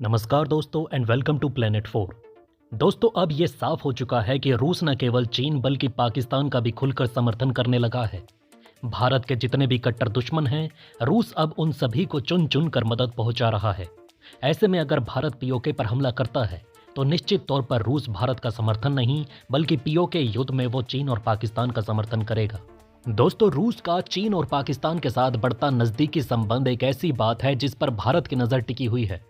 नमस्कार दोस्तों and welcome to planet 4। दोस्तों अब ये साफ हो चुका है कि रूस न केवल चीन बल्कि पाकिस्तान का भी खुलकर समर्थन करने लगा है। भारत के जितने भी कट्टर दुश्मन हैं, रूस अब उन सभी को चुन चुन कर मदद पहुंचा रहा है। ऐसे में अगर भारत पीओके पर हमला करता है तो निश्चित तौर पर रूस भारत का समर्थन नहीं बल्कि पीओके युद्ध में वो चीन और पाकिस्तान का समर्थन करेगा। दोस्तों रूस का चीन और पाकिस्तान के साथ बढ़ता नजदीकी संबंध एक ऐसी बात है जिस पर भारत की नजर टिकी हुई है।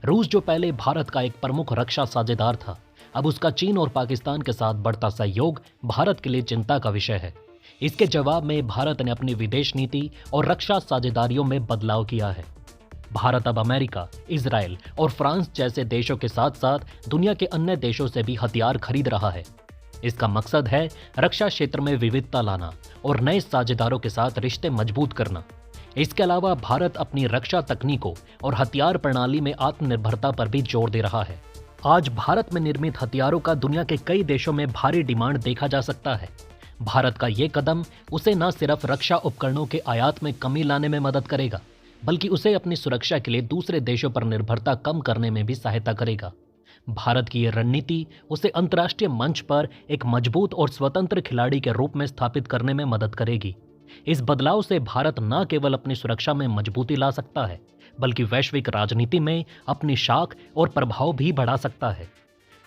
रूस जो पहले भारत का एक प्रमुख रक्षा साझेदार था, अब उसका चीन और पाकिस्तान के साथ बढ़ता सहयोग भारत के लिए चिंता का विषय है। इसके जवाब में भारत ने अपनी विदेश नीति और रक्षा साझेदारियों में बदलाव किया है। भारत अब अमेरिका, इजराइल और फ्रांस जैसे देशों के साथ साथ दुनिया के अन्य देशों से भी हथियार खरीद रहा है। इसका मकसद है रक्षा क्षेत्र में विविधता लाना और नए साझेदारों के साथ रिश्ते मजबूत करना। इसके अलावा भारत अपनी रक्षा तकनीकों और हथियार प्रणाली में आत्मनिर्भरता पर भी जोर दे रहा है। आज भारत में निर्मित हथियारों का दुनिया के कई देशों में भारी डिमांड देखा जा सकता है। भारत का ये कदम उसे न सिर्फ रक्षा उपकरणों के आयात में कमी लाने में मदद करेगा, बल्कि उसे अपनी सुरक्षा के लिए दूसरे देशों पर निर्भरता कम करने में भी सहायता करेगा। भारत की यह रणनीति उसे अंतर्राष्ट्रीय मंच पर एक मजबूत और स्वतंत्र खिलाड़ी के रूप में स्थापित करने में मदद करेगी। इस बदलाव से भारत न केवल अपनी सुरक्षा में मजबूती ला सकता है, बल्कि वैश्विक राजनीति में अपनी शाख और प्रभाव भी बढ़ा सकता है।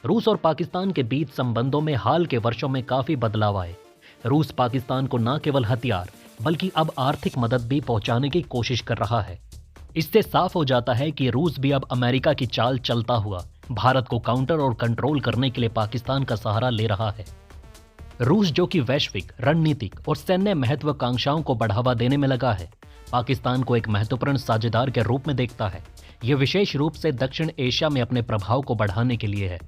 रूस और पाकिस्तान के बीच संबंधों में हाल के वर्षों में काफी बदलाव आए। रूस पाकिस्तान को न केवल हथियार बल्कि अब आर्थिक मदद भी पहुंचाने की कोशिश कर रहा है। इससे साफ हो जाता है कि रूस भी अब अमेरिका की चाल चलता हुआ भारत को काउंटर और कंट्रोल करने के लिए पाकिस्तान का सहारा ले रहा है। रूस जो कि वैश्विक रणनीतिक और सैन्य महत्वाकांक्षाओं को बढ़ावा देने में लगा है, पाकिस्तान को एक महत्वपूर्ण साझेदार के रूप में देखता है। यह विशेष रूप से दक्षिण एशिया में अपने प्रभाव को बढ़ाने के लिए है।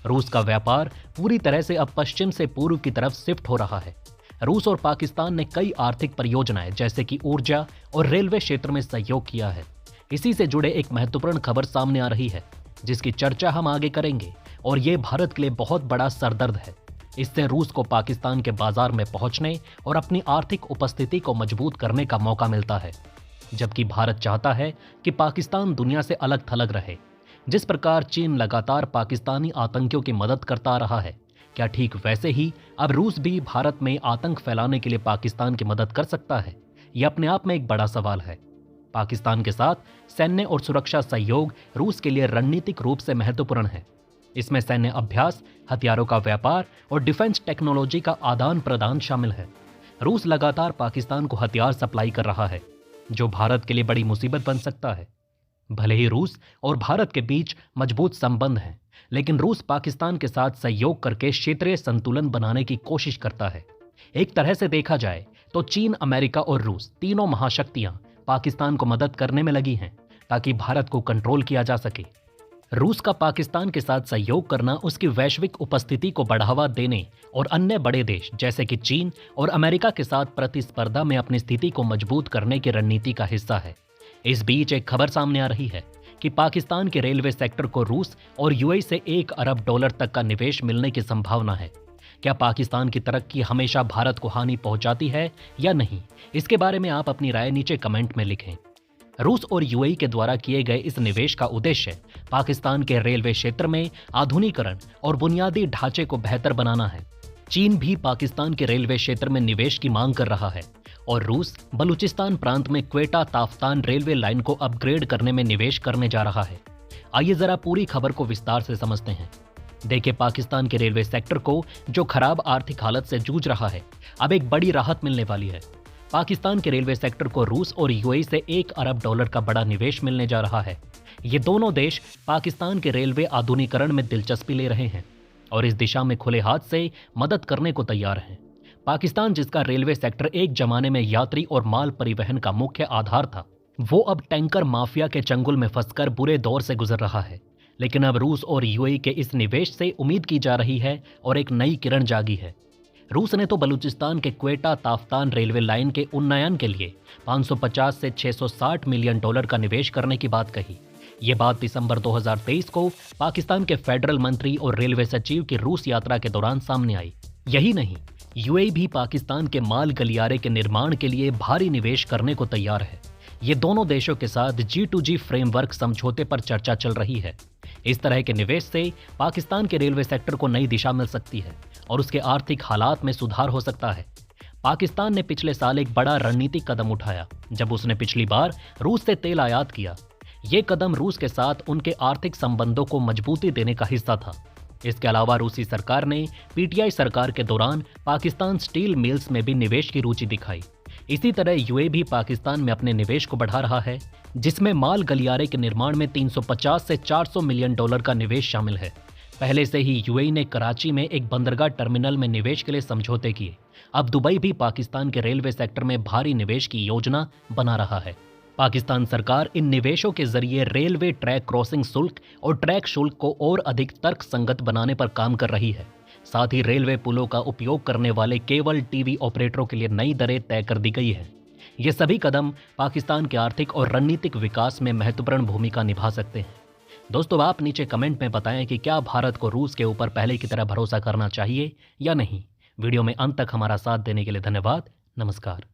रूस का व्यापार पूरी तरह से अब पश्चिम से पूर्व की तरफ शिफ्ट हो रहा है। रूस और पाकिस्तान ने कई आर्थिक परियोजनाएं जैसे कि ऊर्जा और रेलवे क्षेत्र में सहयोग किया है। इसी से जुड़े एक महत्वपूर्ण खबर सामने आ रही है जिसकी चर्चा हम आगे करेंगे, और ये भारत के लिए बहुत बड़ा सरदर्द है। इससे रूस को पाकिस्तान के बाजार में पहुंचने और अपनी आर्थिक उपस्थिति को मजबूत करने का मौका मिलता है, जबकि भारत चाहता है कि पाकिस्तान दुनिया से अलग थलग रहे। जिस प्रकार चीन लगातार पाकिस्तानी आतंकियों की मदद करता रहा है, क्या ठीक वैसे ही अब रूस भी भारत में आतंक फैलाने के लिए पाकिस्तान की मदद कर सकता है? यह अपने आप में एक बड़ा सवाल है। पाकिस्तान के साथ सैन्य और सुरक्षा सहयोग रूस के लिए रणनीतिक रूप से महत्वपूर्ण है। इसमें सैन्य अभ्यास, हथियारों का व्यापार और डिफेंस टेक्नोलॉजी का आदान प्रदान शामिल है। रूस लगातार पाकिस्तान को हथियार सप्लाई कर रहा है, जो भारत के लिए बड़ी मुसीबत बन सकता है। भले ही रूस और भारत के बीच मजबूत संबंध हैं, लेकिन रूस पाकिस्तान के साथ सहयोग करके क्षेत्रीय संतुलन बनाने की कोशिश करता है। एक तरह से देखा जाए तो चीन, अमेरिका और रूस तीनों महाशक्तियां पाकिस्तान को मदद करने में लगी हैं ताकि भारत को कंट्रोल किया जा सके। रूस का पाकिस्तान के साथ सहयोग करना उसकी वैश्विक उपस्थिति को बढ़ावा देने और अन्य बड़े देश जैसे कि चीन और अमेरिका के साथ प्रतिस्पर्धा में अपनी स्थिति को मजबूत करने की रणनीति का हिस्सा है। इस बीच एक खबर सामने आ रही है कि पाकिस्तान के रेलवे सेक्टर को रूस और यूएई से $1 अरब तक का निवेश मिलने की संभावना है। क्या पाकिस्तान की तरक्की हमेशा भारत को हानि पहुंचाती है या नहीं? इसके बारे में आप अपनी राय नीचे कमेंट में लिखें। रूस और यूएई के द्वारा किए गए इस निवेश का उद्देश्य पाकिस्तान के रेलवे क्षेत्र में आधुनिकीकरण और बुनियादी ढांचे को बेहतर बनाना है। चीन भी पाकिस्तान के रेलवे क्षेत्र में निवेश की मांग कर रहा है और रूस बलूचिस्तान प्रांत में क्वेटा ताफ्तान रेलवे लाइन को अपग्रेड करने में निवेश करने जा रहा है। आइए जरा पूरी खबर को विस्तार से समझते हैं। देखिए, पाकिस्तान के रेलवे सेक्टर को जो खराब आर्थिक हालत से जूझ रहा है, अब एक बड़ी राहत मिलने वाली है। पाकिस्तान के रेलवे सेक्टर को रूस और यूएई से $1 अरब का बड़ा निवेश मिलने जा रहा है। ये दोनों देश पाकिस्तान के रेलवे आधुनिकीकरण में दिलचस्पी ले रहे हैं और इस दिशा में खुले हाथ से मदद करने को तैयार हैं। पाकिस्तान, जिसका रेलवे सेक्टर एक जमाने में यात्री और माल परिवहन का मुख्य आधार था, वो अब टैंकर माफिया के चंगुल में फंसकर बुरे दौर से गुजर रहा है। लेकिन अब रूस और यूएई के इस निवेश से उम्मीद की जा रही है और एक नई किरण जागी है। रूस ने तो बलूचिस्तान के क्वेटा ताफ्तान रेलवे लाइन के उन्नयन के लिए 550 से $660 मिलियन का निवेश करने की बात कही। ये बात दिसंबर 2023 को पाकिस्तान के फेडरल मंत्री और रेलवे सचिव की रूस यात्रा के दौरान सामने आई। यही नहीं, यूएई भी पाकिस्तान के माल गलियारे के निर्माण के लिए भारी निवेश करने को तैयार है। ये दोनों देशों के साथ G2G फ्रेमवर्क समझौते पर चर्चा चल रही है। इस तरह के निवेश से पाकिस्तान के रेलवे सेक्टर को नई दिशा मिल सकती है और उसके आर्थिक हालात में सुधार हो सकता है। पाकिस्तान ने पिछले साल एक बड़ा रणनीतिक कदम उठाया जब उसने पिछली बार रूस से तेल आयात किया। ये कदम रूस के साथ उनके आर्थिक संबंधों को मजबूती देने का हिस्सा था। इसके अलावा रूसी सरकार ने पीटीआई सरकार के दौरान पाकिस्तान स्टील मिल्स में भी निवेश की रुचि दिखाई। इसी तरह यूएई भी पाकिस्तान में अपने निवेश को बढ़ा रहा है, जिसमें माल गलियारे के निर्माण में 350 से 400 मिलियन डॉलर का निवेश शामिल है। पहले से ही यूएई ने कराची में एक बंदरगाह टर्मिनल में निवेश के लिए समझौते किए। अब दुबई भी पाकिस्तान के रेलवे सेक्टर में भारी निवेश की योजना बना रहा है। पाकिस्तान सरकार इन निवेशों के जरिए रेलवे ट्रैक क्रॉसिंग शुल्क और ट्रैक शुल्क को और अधिक तर्कसंगत बनाने पर काम कर रही है। साथ ही रेलवे पुलों का उपयोग करने वाले केबल टीवी ऑपरेटरों के लिए नई दरें तय कर दी गई हैं। ये सभी कदम पाकिस्तान के आर्थिक और रणनीतिक विकास में महत्वपूर्ण भूमिका निभा सकते हैं। दोस्तों, आप नीचे कमेंट में बताएं कि क्या भारत को रूस के ऊपर पहले की तरह भरोसा करना चाहिए या नहीं। वीडियो में अंत तक हमारा साथ देने के लिए धन्यवाद। नमस्कार।